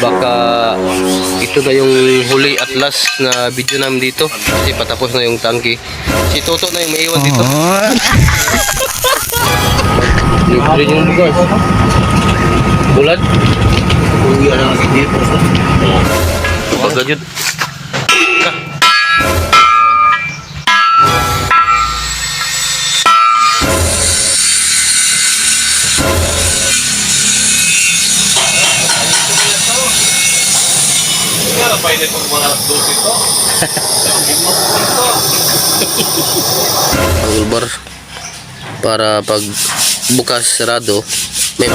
Baka ito na yung huli at last na video namin dito kasi patapos na yung tangke. Si Toto na yung may iwan dito. Libre yung bugas. Bulad? Uwi na lang dito. Baga yun. Pwede pag mga alas 12 ito. Pangulbar para pag bukas sarado may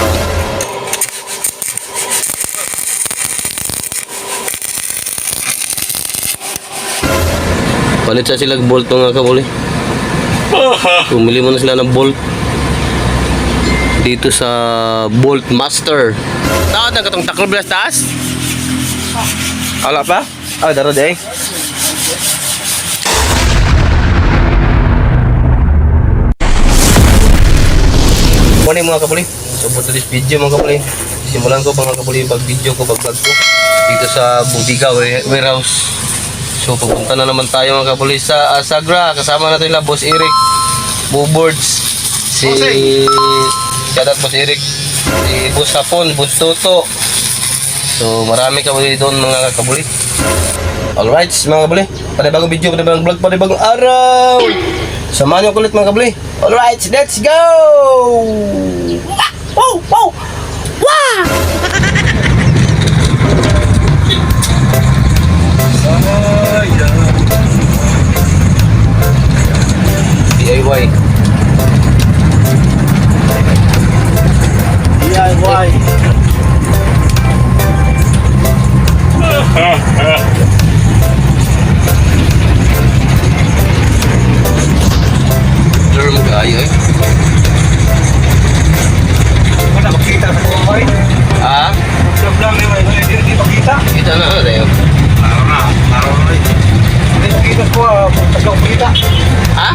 palit sa sila bolt nga kabuli. Pumili mo na sila ng bolt dito sa Bolt Master. Tawad na katong taklo bilas taas. Wala pa? Ah, daro day. Muna yung mga kapuli. So for today's video mga kapuli, simulan ko mga kapuli yung pag-video ko, pag-vlog ko dito sa Budiga Warehouse. So pupunta na naman tayo mga kapuli sa Sagra. Kasama natin nila Boss Eric, Boards, si Chadat Boss Eric, si Boss Hapon, Boss Toto. So marami kapuli doon mga kapuli. Alright mga kapuli, panibagong video, panibagong vlog, panibagong araw. Samahan nyo kulit mga kapuli. Alright, let's go! Wow! Wow! Wow! DIY. DIY. Term kayo eh. Wala makita sa kumpay. Ah? Job lang ni hindi makita. Kita na ano tayo. Araw na rin. Hindi makita ko, pagdaw makita. Ha?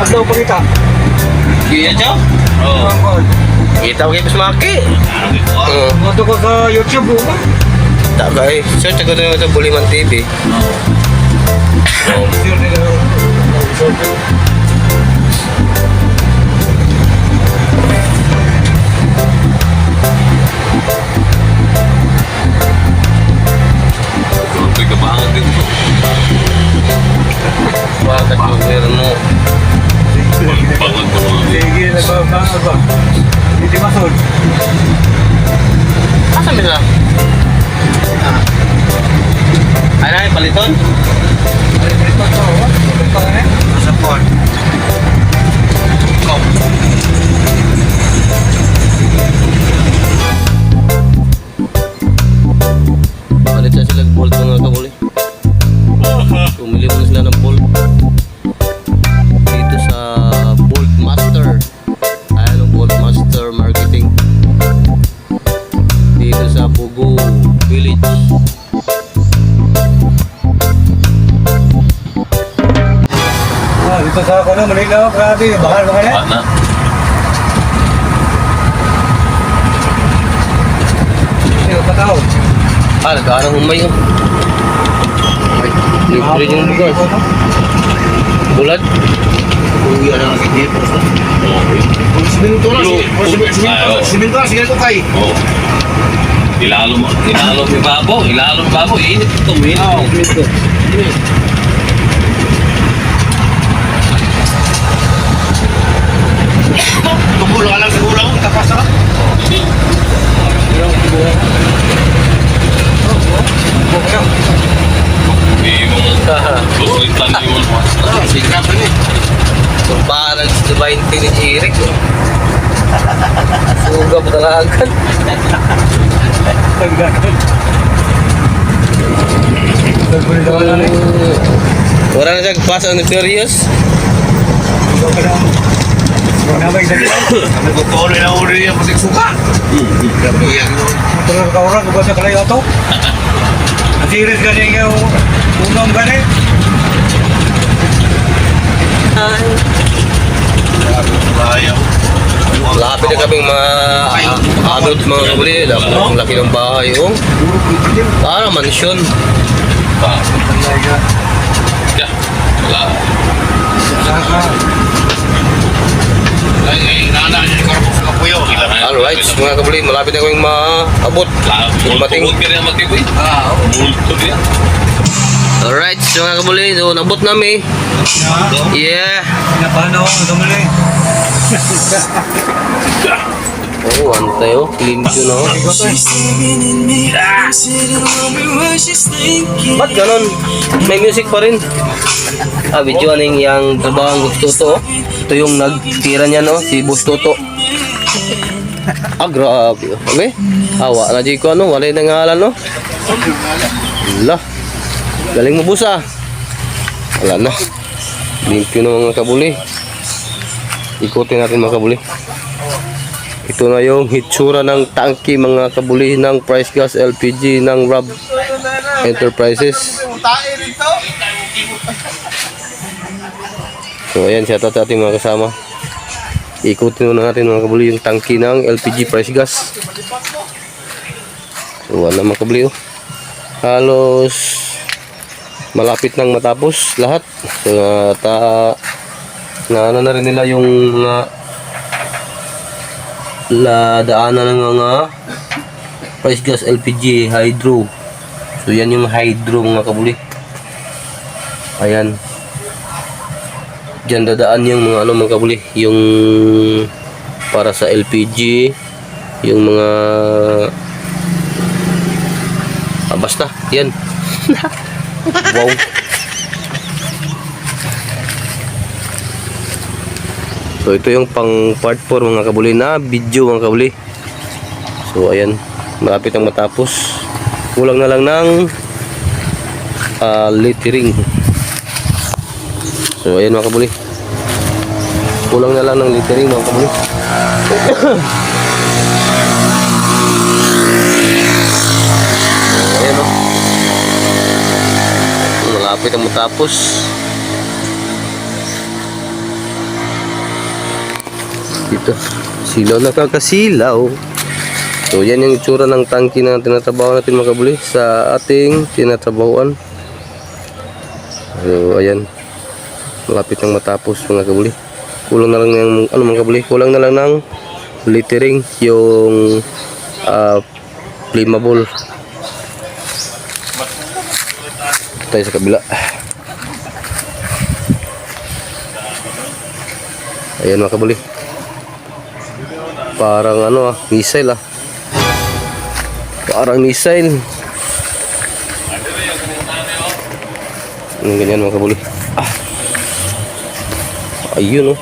Pagdaw makita. Kaya chow? Oo. Kita ko kayo Maki. Foto ko sa YouTube mo ba? Tagay. Search ako na sa Buliman TV. Sure nila. May kabangan din po. Bakit mo meron mo? Pagpagod mo mga. Sige, nagbabangal ba? Hindi masod. Asan sila? Ay na, paliton? Palitan ko, palitan na. Sa phone. Go. Palit na sila bolt mga kabuli. Pumili mo na sila ng bolt dito sa Bolt Master. Ayan ang Bolt Master Marketing dito sa Bugo Village. Dito sa ako na, Manila, grabe, bakal na. Ano? Sino patao? Ah, nagkaanang humay yun. Libre yung bugas. Bulad? Uwi na lang dito. Siminto na, siminto na, sige ko kay. Oh. Ilalo mo yung babo, init ito, Siminto. Tubulo ka lang siguro ako, tapas na. Hindi mo susulitan yung Sikap na Parang Divine ni Eric. Suga po talaga. Wala na siya Fast and Furious. Kami ko tuloy na uli yung pasig suka. Tulog ka orang, kung ba siya kalayo ito? Ang series galing yung unang galing. Hi. Ayaw. Lapit na kaming abot mga kabuli. Ang laki ng bahay, oh. Para mansyon. Ya. Wala. Alright, mga kabuli, malapit na kaming maabot. Dumating. Multo rin ang magtiboy. Multo rin. Alright, mga kabuli, so nabot namin. Yeah. Oh, antay, oh. Limpyo na, oh. Ba't ganon? May music pa rin. Video aning yung trabaho ng Bustoto, oh. Ito yung nagtira niya, no? Si Bustoto. Grabe, oh. Okay? Awa na di ko, ano? Walay na ngalan, no? Wala. Galing mo, busa. Wala na. Limpyo na mga kabuli. Ikutin natin mga kabuli. Ito na yung hitsura ng tangki mga kabuli ng Price Gas LPG ng Rob Enterprises. So ayan, shout out sa ating mga kasama. Ikutin muna natin mga kabuli yung tangki ng LPG Price Gas. So wala mga kabuli, oh. Halos malapit nang matapos lahat. So na ano na rin nila yung mga daanan ng mga Price Gas LPG hydro. So yan yung hydro mga kabuli. Ayan. Diyan dadaan yung mga ano mga kabuli, yung para sa LPG, yung mga basta yan. Wow. So ito yung pang part 4 mga kabuli na video mga kabuli. So ayan, malapit ang matapos. Kulang na lang ng lettering. So ayan mga kabuli. Kulang na lang ng lettering mga kabuli. So ayan, oh. Malapit ang matapos. Dito, silaw na kakasilaw. So yan yung itsura ng tangki na tinatrabaho natin mga kabuli sa ating tinatrabahuan. So ayan, malapit nang matapos mga kabuli. Kulang na lang ng ano mga kabuli, kulang na lang ng lettering yung flammable. Tayo sa kabila. Ayan mga kabuli. Parang ano missile Parang missile. Yung ganyan mga kabuli. Ayun, oh.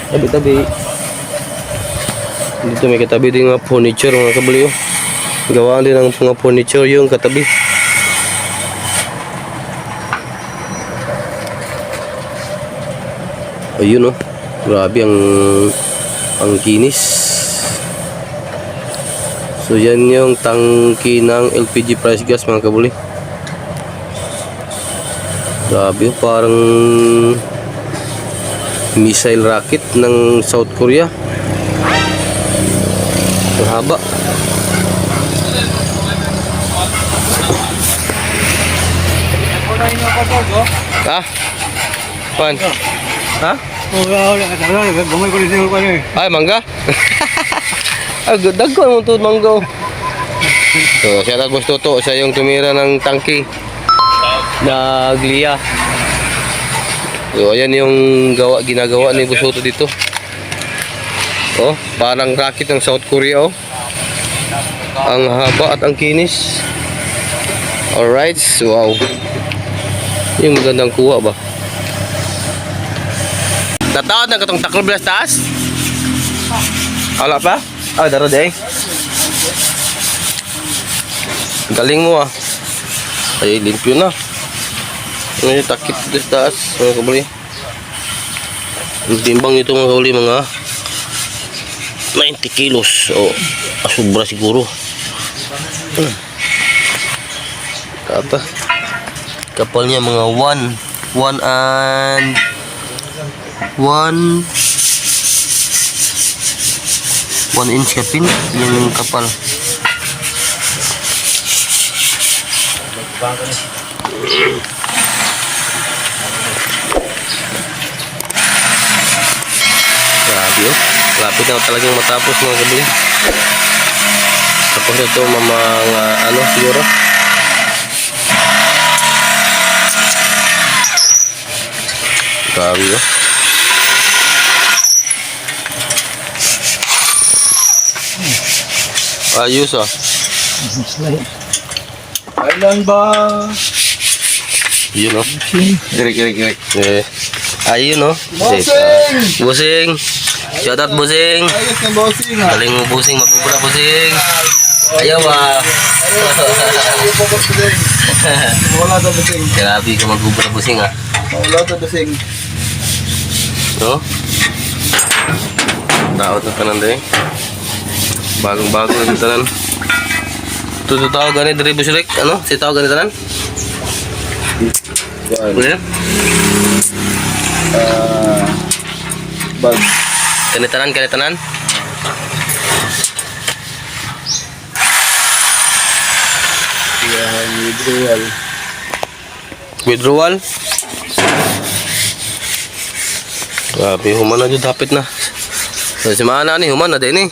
Tabi-tabi. Dito may katabi din mga furniture mga kabuli, oh. Gawaan din ng mga furniture yung katabi. Ayun, oh. Grabe ang kinis. So yan yung tangki ng LPG Price Gas mga kabuli. Grabe, parang missile rocket ng South Korea. Ang haba. Ha? Pan? Ha? Ay, mangga? Dagko mo ito, mangga. So, siya na gusto to. Siya yung tumira ng tangki na Glia. So, ayan yung ginagawa ni Bustoto dito. Oh, parang rocket ng South Korea, oh. Ang haba at ang kinis. Alright, wow. Yung magandang kuha ba? Natawad na katong taklo bilas taas? Wala pa? Daro day. Galing mo Ay, limpyo na. Ano yung takip bilas taas? Mga kabuli. Ang timbang nito mga kabuli, mga 90 kilos. O, asubra siguro. Kapa. Kapal niya mga 1 1 inch kapin. Yan yung kapal. Grabe oh. Lapit na talagang matapos mga kabuli. Tapos ito mga ano siguro. Grabe oh. Ayos ah. Kailan ba? Yun oh. Girik. Ayun oh. Bossing! Busing. Shout out Busing. Ayos na bossing ha. Galing mo Busing, magpupura Busing. Ayaw ah. Wala sa bossing. Grabe ka magpupura Busing ah. Wala sa bossing. No? Daot na tanan din. Bagong-bago na tanan. Ito tawag ganit dari Busirek. Ano? Si tawag ganit tanan? Ano? Bag. Kanitanan. Yan, withdrawal. Withdrawal. Grabe, human na dyan. Dapit na. Si Mana ni, human na din eh.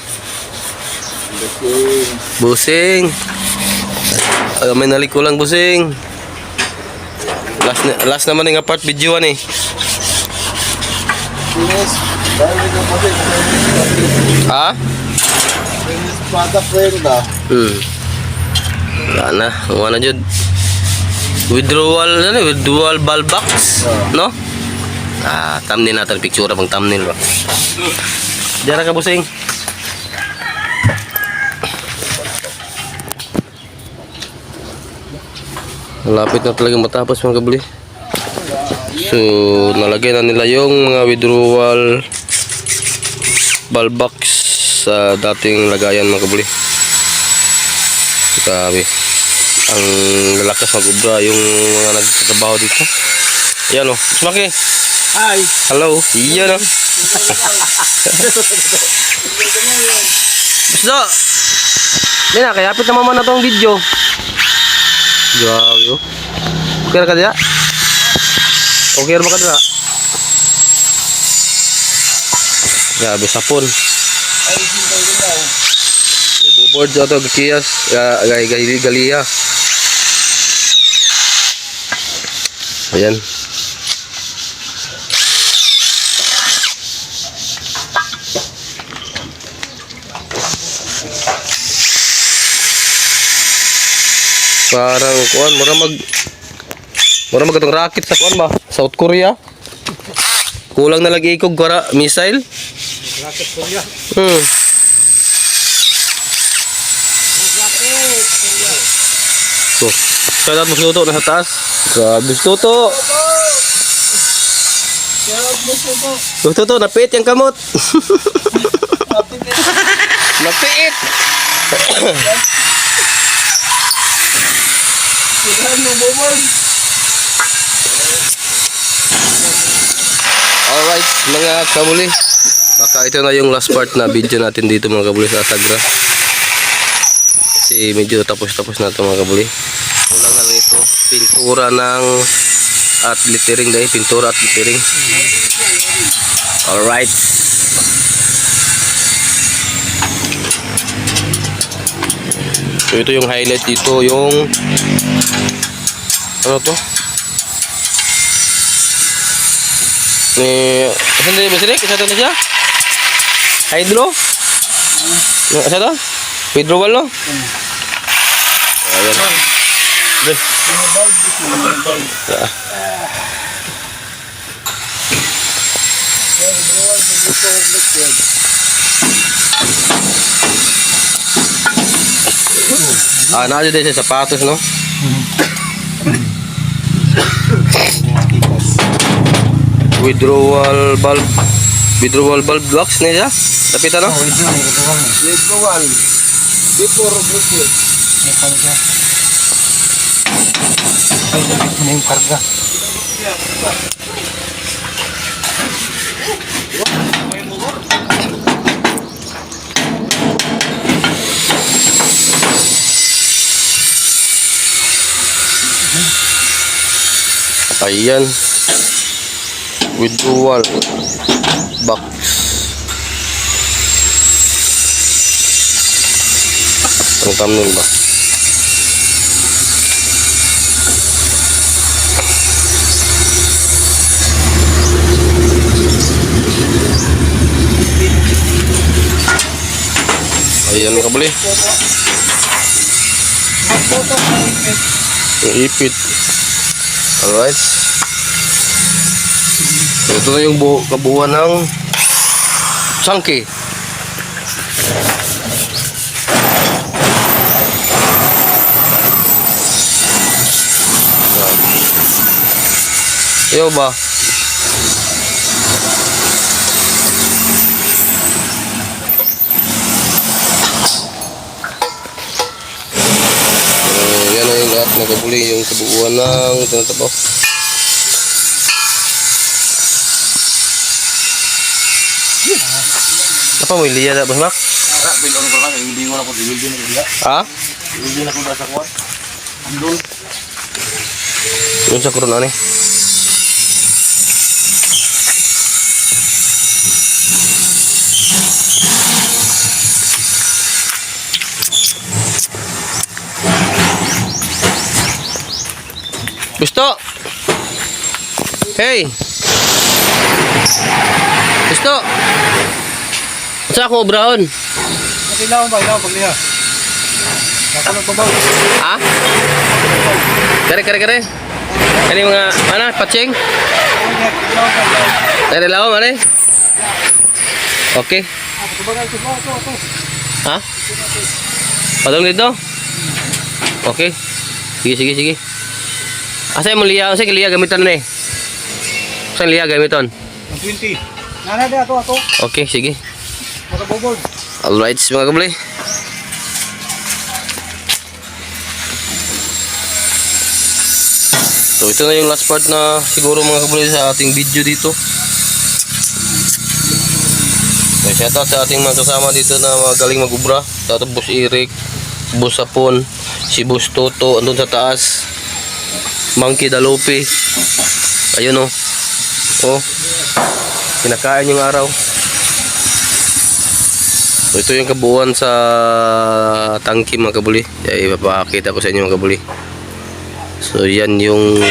Busing. Ay, may naliko lang Busing. Last naman yung apart video eh. Finish. Dahil na bossing. Ha? Finish pada kwenta. Wala na dyan. Withdrawal ball box. No? Thumbnail natin. Picture pang thumbnail ba? Diyan ka Busing. Malapit na talagang matapos mga kabuli. So, nalagay na nila yung mga withdrawal ball box sa dating lagayan mga kabuli. Grabe. Ang lalakas mag-ubra yung mga nagtatrabaho dito. Ayan o. Smaki. Hi. Hello. Iyan o. Gusto. Dina, kaya apit naman na itong video. Grabe o. Okay na ka diya? Okay na ba ka diya? Grabe, sapon. Bubord sa ito, gikiyas, galiya. Ayan. Parang kuan, mura mag itong rocket sa kuan ba? South Korea. Kulang na lagi ikog para missile. Rocket Korea. So, kaya mo suto nasa taas. Grabe suto. Suto, napit yung kamot. Napit. Alright, mga kabuli. Baka ito na yung last part na video natin dito mga kabuli sa Asagra. Kasi medyo tapos-tapos na ito mga kabuli. Kulang na lang ito. Pintura ng at lettering dahil. Pintura at lettering. Alright. So ito yung highlight dito. Yung ano to? Saan ba sila? Isa na siya? Hydro? Isa to? Withdrawal no? Ayan. Nasa din sa sapatos no? Withdrawal bulb blocks niya. Tapit ano? Withdrawal. Before booklet. Ay, yung karga. Ayan. Withdrawal box. Ang thumbnail ba? Ayan mga kabuli. Yung ipit. Alright. So, ito na yung kabuuan ng chunky. Ayaw ba? Yan na yung lahat mga kabuli, yung kabuuan ng tinatabaw. Apa mo iliya na ba, Mak? Bilon ko lang, hindi ko na ko dililin ko diya. Ha? Dililin ako sa kuwan. Andun. Yun sa kuruna ni. Gusto? Hey! Gusto? Saan ako brown? Ilaw ba? Ilaw pag niya. Nakulog ba ba? Ha? Kare. Ano yung mga, ano, patsing? Dari lawa, mana? Okay. Ha? Padong dito? Okay. Sige. Asa yung liya? Asa yung liya gamitan na eh? Asa yung liya gamitan? 20. Nana dia ako. Okay, sige. Makabobod. Alright, mga kabli. So, ito na yung last part na siguro mga kabli sa ating video dito. So, shoutout sa ating mga kasama dito na magaling mag-ubra. Shoutout Boss Eric, Boss Sapon, si Boss Toto, andun sa taas. Monkey Dalupi. Ayun o. Oh. Kinakain yung araw. So, ito yung kabuuan sa tangki mga kabuli. Kaya ipapakita ko sa inyo mga kabuli. So yan yung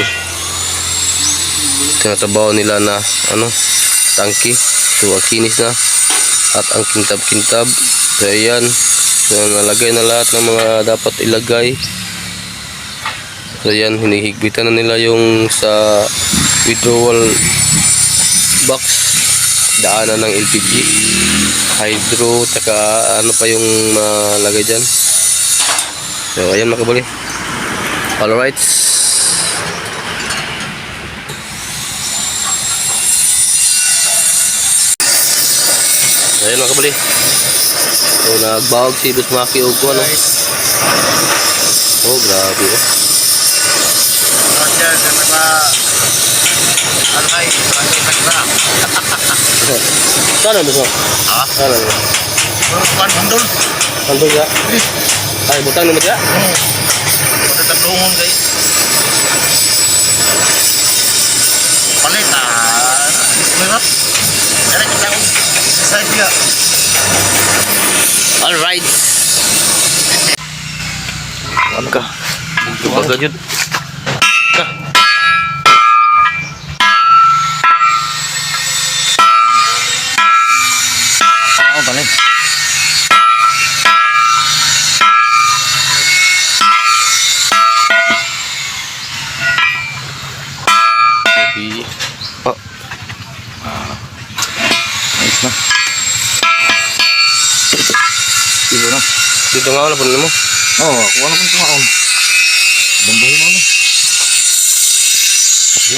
tinatabaw nila na ano, tangki. So ang kinis na at ang kintab-kintab. So ayan. So nalagay na lahat ng mga dapat ilagay. So yan, hinihigpitan na nila yung sa withdrawal box. Daanan ng LPG, hydro, tsaka ano pa yung malagay dyan. So ayan mga kabuli. Alright. Ayan mga kabuli. So nagbawag si Busmaki o ko ano. Oh grabe oh. Diyan sa mga ano ay nagtra. Sana Busmo? Ha? Sana ba? Andun. Andun ya? Ay butang naman ya? Pagkatagdungon kay palit display dari kita exercise dia. Alright. Ka. Pagkajud. Ka. Oh, palit. Oh. Ayos na. Dito na. Dito nga wala puno mo. Oh, ako ano kung kumaon. Dambahin mo na.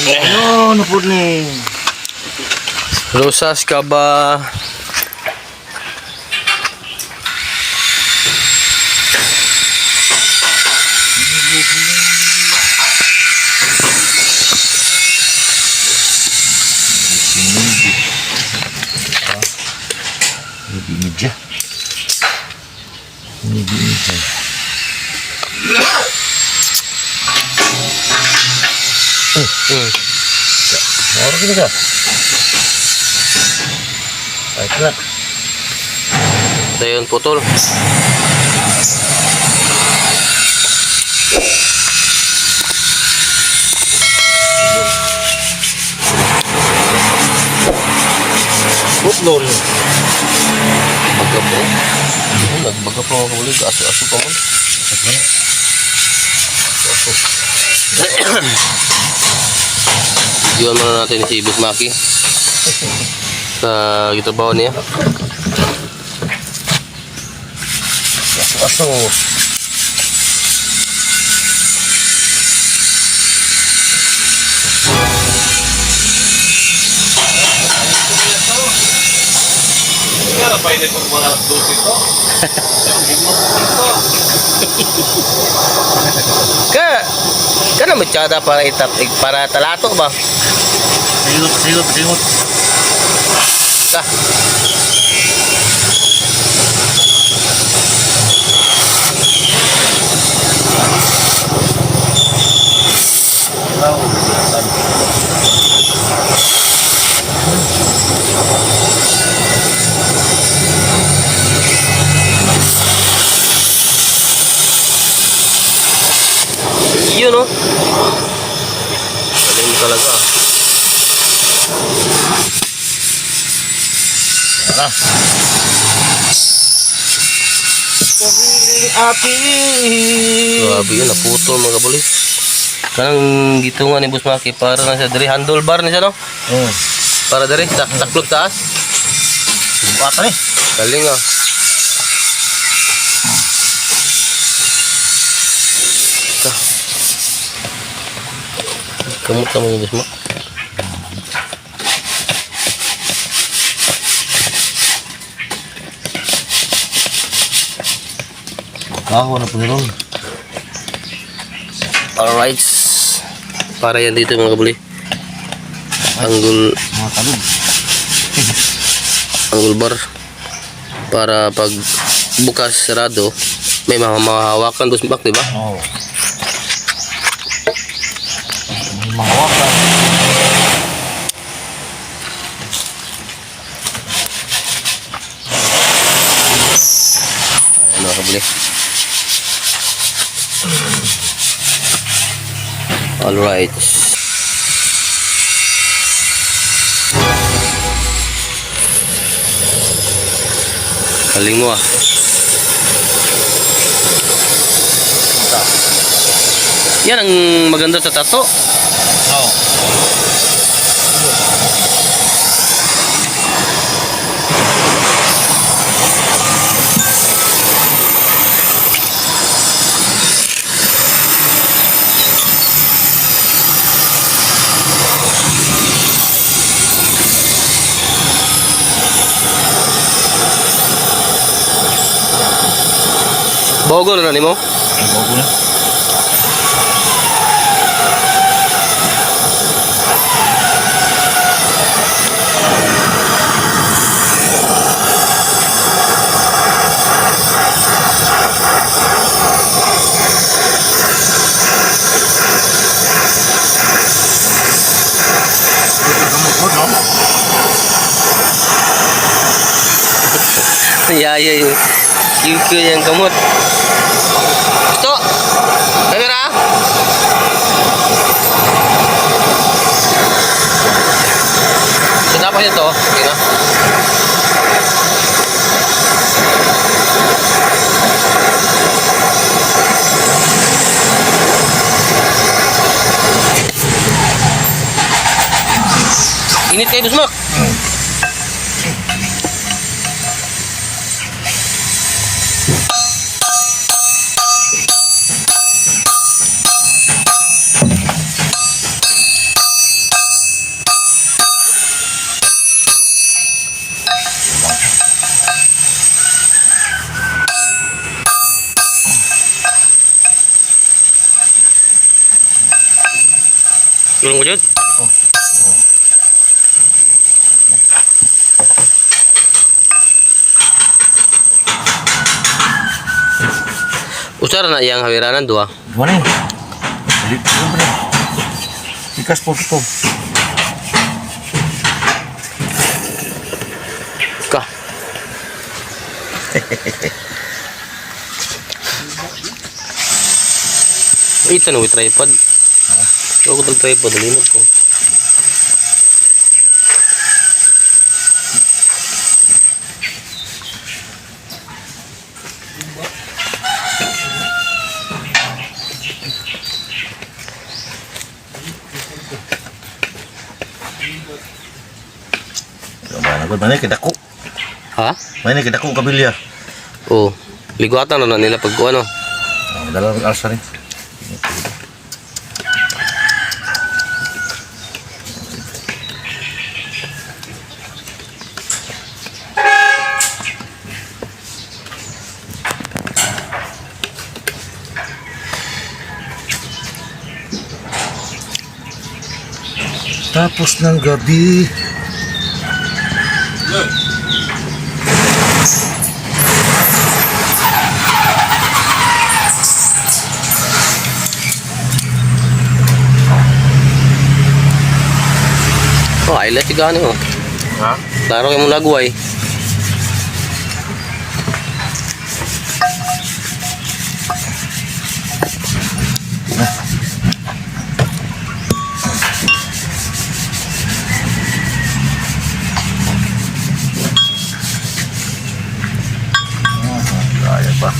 Ano, napod ni. Rosas ka ba? Media. Media. Orang gini ka. Ay, ito na. Ito yun, putol. Putlon. Baga po. Nagbaga po mga kabuli. Aso-aso pa mo. Iwan muna natin si Boss Maki sa gitrabaho niya. Aso. Kaya pwede kong mga dosis to. Ka na masyada para para talato ba? Sigot. Ka. Yun no. Galing mo talaga. Ano? Api. Grabe yun, naputol mga kabuli. Kanang gitungan ni Boss Maki para na siya diri handlebar ni siya no. Para diri taklog taas. Bata ni. Galing ah. Kamot naman yung Boss Maki. Wala po nilong. Alright. Para yan dito mga kabuli. Angle Mga talog. angle bar. Para pag bukas sarado may mahawakan Boss Maki, di ba? Oo. Mga waka. Ayan mga kabuli. Alright. Galing mo ah. Yan ang maganda sa tato. Oo. Bogo na nimo. Ang bago na. Yeah. QQ yang gamot. Ito. Kamera. Sudah pa ito. Okay na. Init kayo, Boss Mak. Tulong ko dyan. Usara na iyang hawiranan doa. Gimana nih? Jadi, Ikas po ito. Ka. Ito na, with tripod. Ako itong tripod, nalimot ko. Mana kita ko. Ha? Mana kita ko kabilya. Oo. Ligwatan na nila pag ano. Dalam alsa rin. Tapos ng gabi. Oh, ay let's go ano. Ha? Klaro kayo mong lagway. Kaya pa.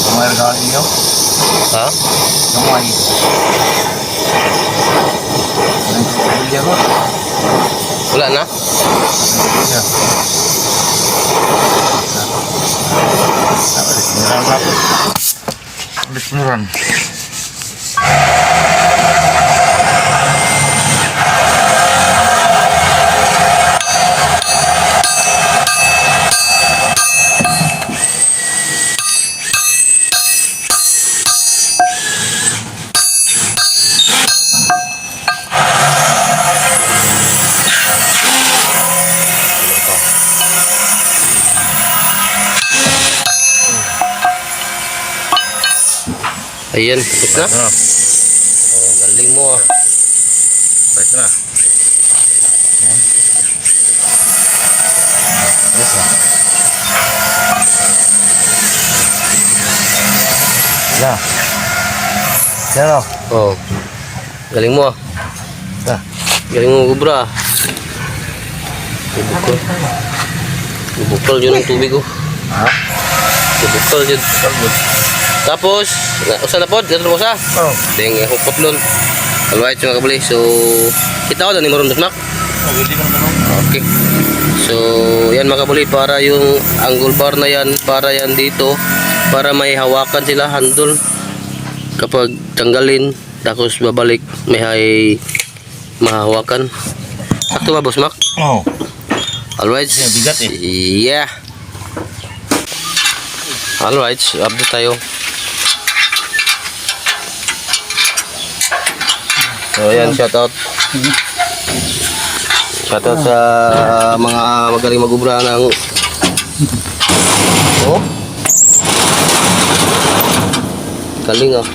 Kamay regalo niyo? Ha? Kamay. Kabilya mo. Wala na? Kabilya. Siniran na po. Siniran. Ayan, tapos na. Ano? Oh, galing mo ah. Baik na. Yes, ya. Zero. Oh. Galing mo ah. Ya. Galing mo kubra. Bubukol. Bubukol yun ang tubig ko. Ha? Bubukol yun. Tapos, usa na pod, dito mo sa. Oh. Ding hupot lon. Alright mga kabuli. So, kita ko na ni Maron Dusmak. Oh, hindi mo naman. Okay. So, yan mga kabuli, para yung angle bar na yan, para yan dito, para may hawakan sila, handle. Kapag tanggalin, tapos babalik, may mahawakan. Sakto ba, Boss Mac? Oh. Alright. Yeah, bigat eh. Yeah. Alright, update tayo. So, yan, shoutout. Shoutout sa mga magaling magubra ng... Oh. Galing ah.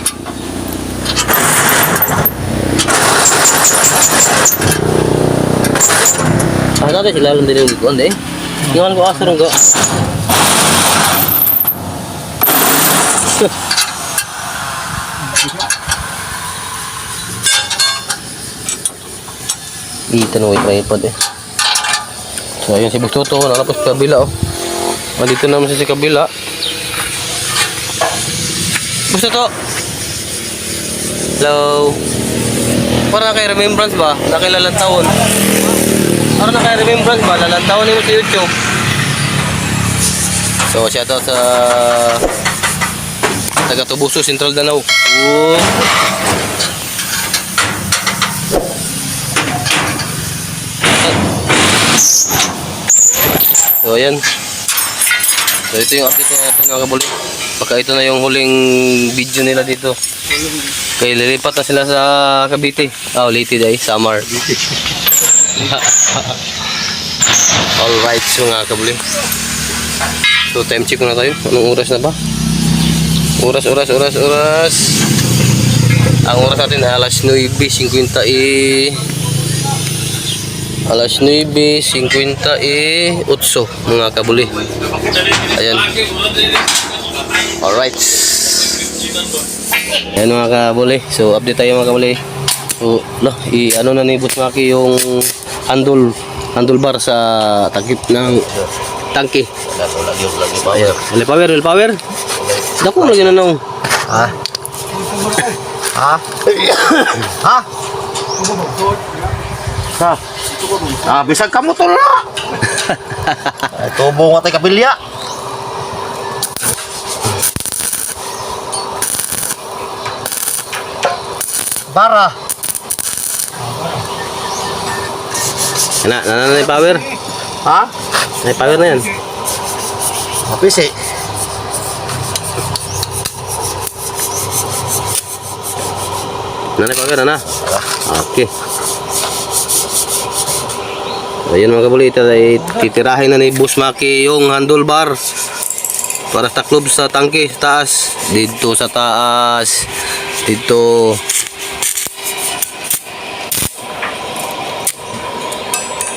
Ah, dati sila lang din yung likuan eh. Ngayon ko asar nga. Dito na may tripod eh. So So ayun si Bustuto, nalapos sa kabila oh. Dito naman siya sa kabila. Bustuto. Hello. Para kay remembrance ba? Nakilalang taon. Para na kay remembrance ba? Lalang taon mo sa YouTube. So shout out sa taga Tubuso, Central Danau. So ayan. So ito yung update natin mga kabuli. Baka ito na yung huling video nila dito. Kaya lilipat na sila sa Cavite. Leyte day, Samar. Alright, so mga kabuli. So time check muna tayo. Anong oras na ba? Oras. Ang oras natin ay alas 9:50 alas 9:58 mga kabuli. Ayan. Alright. Ayan mga kabuli. So update tayo mga kabuli. So ano na ni Boss Maki yung handlebar sa takip ng tangke. Wala power. Dako lagi na nung. Bisag ka motor na. Tubo nga tayo kabilya. Bara. Na power. May power na yan. Mapisi. Power na. Okay. Ayan mga kabuli, titirahin na ni Boss Maki yung handlebar para sa taklob sa tangke sa taas, dito sa taas, dito.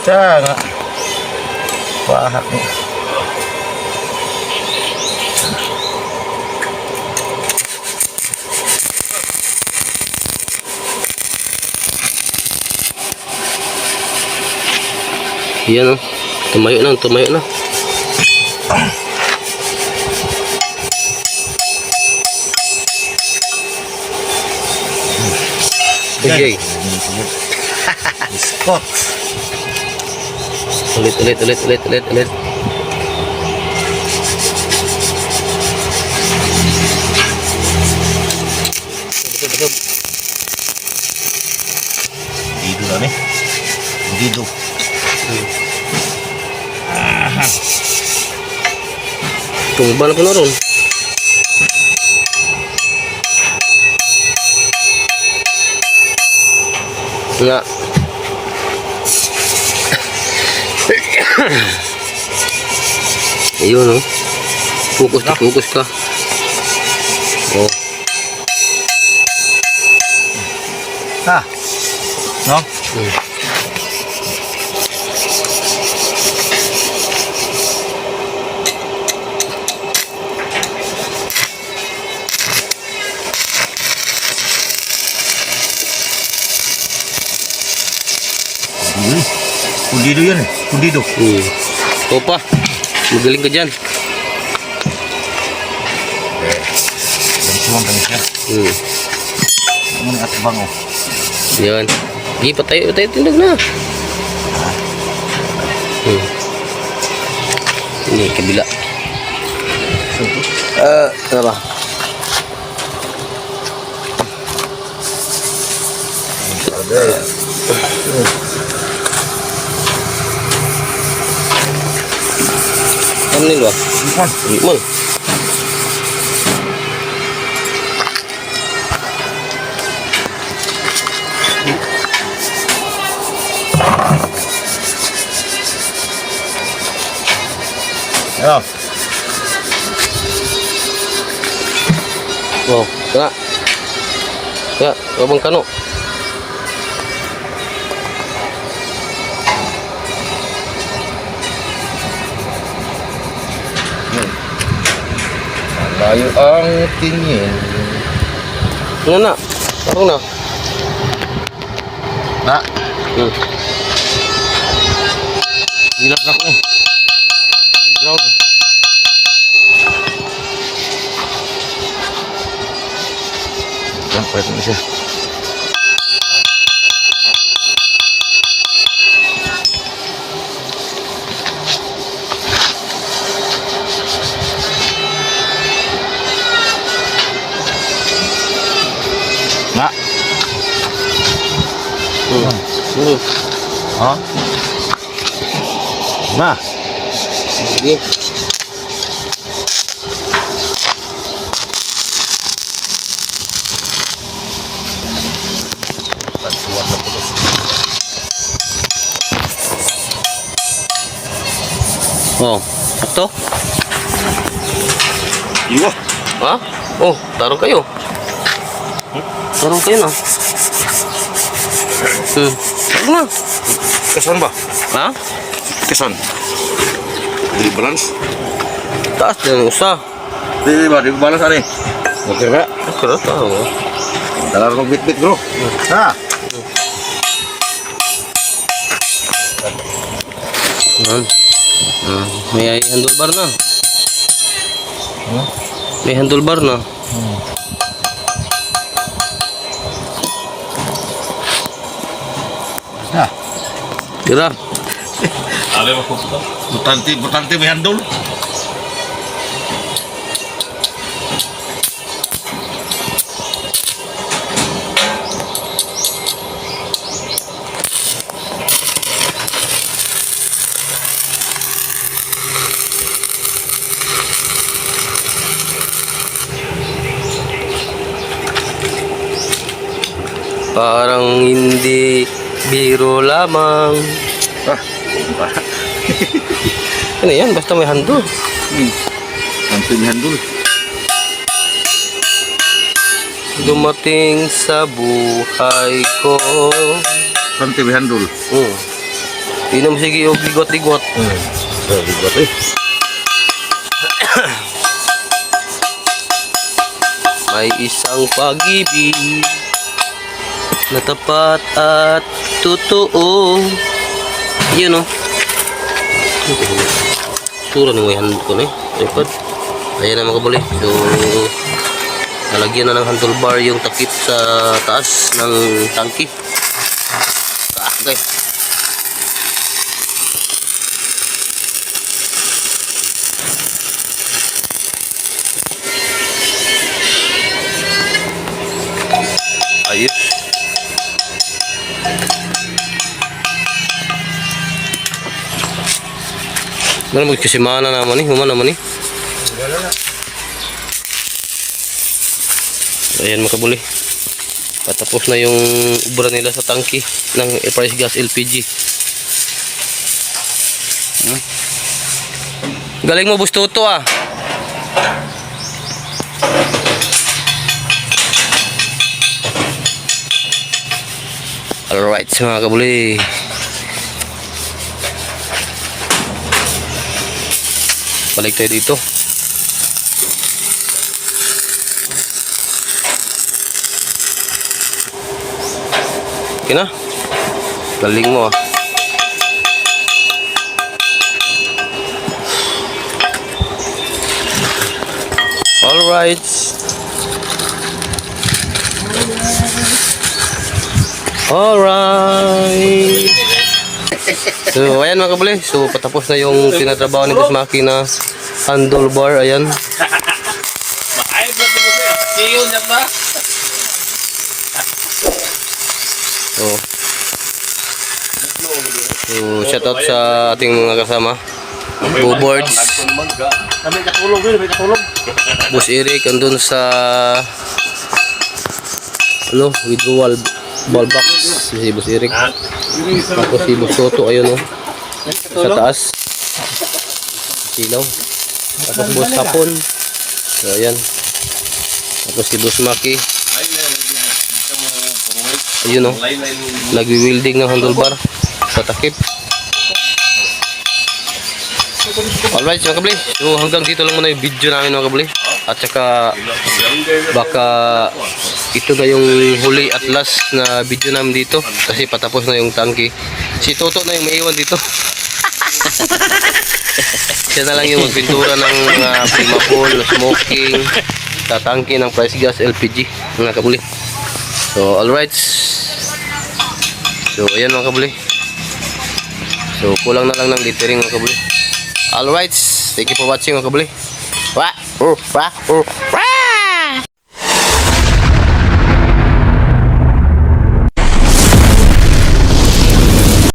Tanga. Pahat ni. Yan tumayo na. Okay. Scott. Ulit. Dito na ni. Dito. Tumba na po na ron. Nga. Ayun Fokus ka. No? Kundido yan. Opa. Magaling ka dyan. Gansuan kami siya. Ang at bango. Yan. Sige, patay tindag na. Ini kabila. Ano ba? Ano nilo? Limon. Ano? Oh, kena. Abang kano. Layo ang tingin. Ano na? Tarong na. Na? Hilap na ko eh. Ground. Yan, pwede na siya. Na. Ha? Na. Sige. Oh, sakto? Iwa. Ha? Oh, tarong kayo. Tarong kayo na. Tarong na. Kasan ba? Ha? Kasan. Di balance. Taas din ang usa. Di balance ani. Okay ba? Kaya tao. Dalar kong bit-bit bro. Ha. Yan. May handlebar na. May handlebar na. Ha. Tira. Ano ba ko ito? Butante may handol. Parang hindi biro lamang. Ah. Ano yan? Basta may handle. Butante may handol. Dumating sa buhay ko. Butante may handol. Inom sige o bigot-bigot. Bigot eh. May isang pag-ibig na tapat at totoo. Yun o. Sura nung may handle ko na eh. iPad. Ayan na mga kabuli. So, nalagyan na ng handlebar yung takip sa taas ng tangki. Okay. Ayos. Ano mo kasi mana naman eh, humana naman eh. Ayan makabuli. Patapos na yung ubra nila sa tangki ng Price Gas LPG. Galing mo bustuto ah. Alright mga kabuli. Balik tayo dito. Okay na. Galing mo ah. Alright. Alright. So, ayan mga kabuli. So, patapos na yung tinatrabaho ni Boss Maki na handlebar. Ayan. Ay, ba ito mo siya? Siyo niya ba? So, shoutout sa ating mga kasama. Boards. May katulog yun, may katulog. Boss Eric, andun sa withdrawal ball box. Si Boss Eric. Tapos si Boss Soto, ayun sa taas. Silaw. Tapos Boss Hapon. So, ayan. Tapos si Boss Maki. Ayun nagwi-welding ng handlebar sa takip. Alright mga kabli. So hanggang dito lang muna yung video namin mga kabli. At saka baka ito na yung huli at last na video namin dito. Kasi patapos na yung tangki. Si Toto na yung maiwan dito. Siya na lang yung magpintura ng mga flammable, smoking, tatangke ng price gas LPG mga kabuli. So alright. So ayan mga kabuli. So kulang na lang ng littering mga kabuli. Alright. Thank you for watching mga kabuli. Wah!